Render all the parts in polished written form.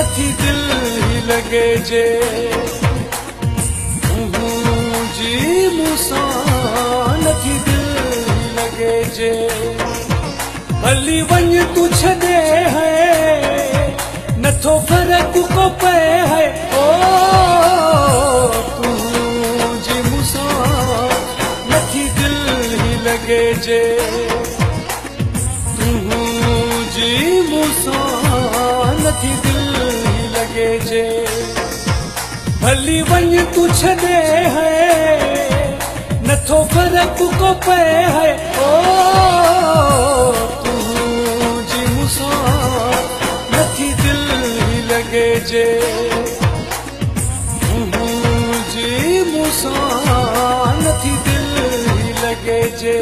નથી દિલ લગે જે જી મુસા નથી દિલ લગે જે ભલી વંજ તુછ દે હૈ નથો ફરક કો પે હૈ ઓ તું જી મુસા નથી દિલ લગે જે જી મુસા નથી દિલ लगे जे भली वंज तुझ दे है नथो फरक को पे है ओ तू जी मुसा नथी दिल लगे जे जी मुसा नथी दिल लगे जे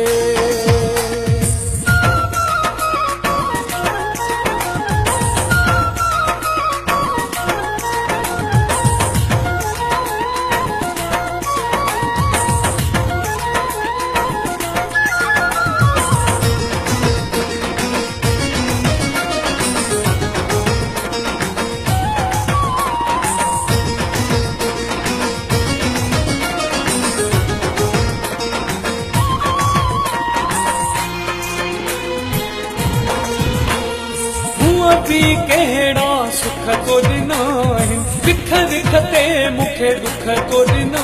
भी कहड़ा सुख तो ॾिना विख विख ते मूंखे दुख तो ॾिना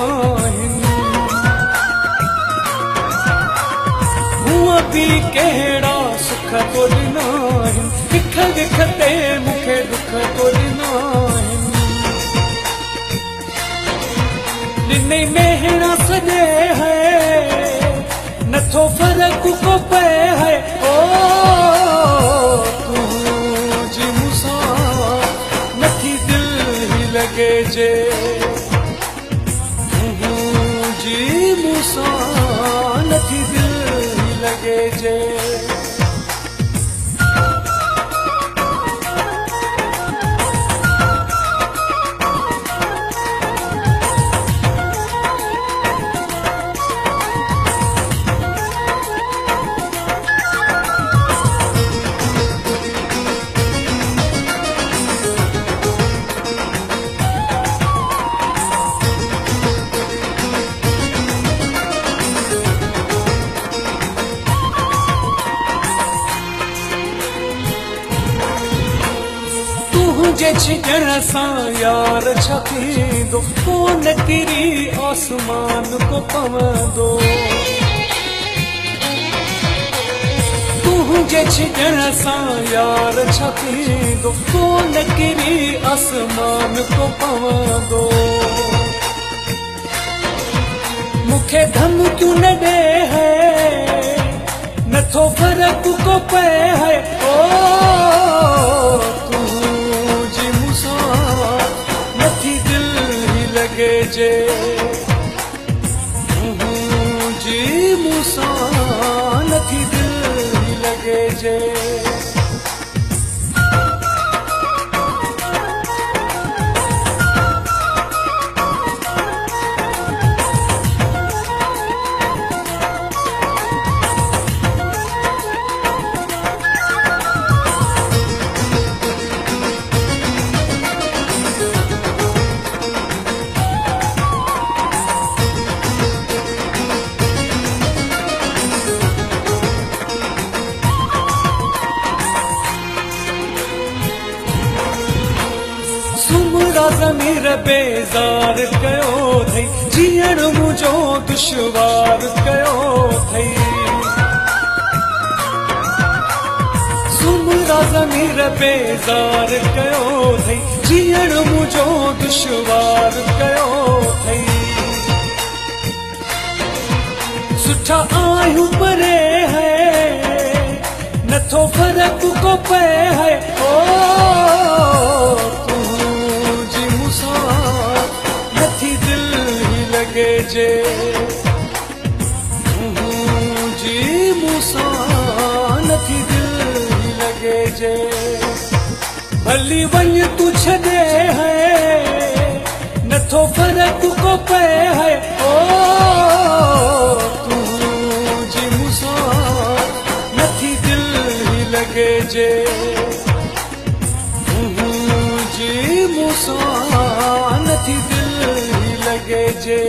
हूअं बि कहड़ा सुख तो ॾिना विख विख ते मूंखे दुख तो ॾिना ॾिनई मेहणा सॼे है नथो फर्क को पए है ओ लगे जे जी मुसा नथी दिल लगे जे जे छिजण सां यार छा थींदो कोन किरी आसमान को पवंदो तुंहिंजे छिजण सां यार छा थींदो कोन किरी आसमान को पवंदो मूंखे धमकियूं न ॾे है नथो फर्क को पए है ओ लगे जे जी मुसा नथी दिल लगे जे ज़मीर बेज़ार कयो थई जीअण मुंहिंजो दुश्वार कयो थई सुमरा ज़मीर बेज़ार कयो थई जीअण मुंहिंजो दुश्वार कयो थई सुठा आहियूं परे है नथो फर्क को पए है ओ लगे जे जी मुसा नथी दिल लगे जे हली वञ तू छॾे है नथो फर्क को पे है ओ तुझी मूंसां नथी दिल ही लगे जे तुझी मूंसां नथी दिल ही लगे जे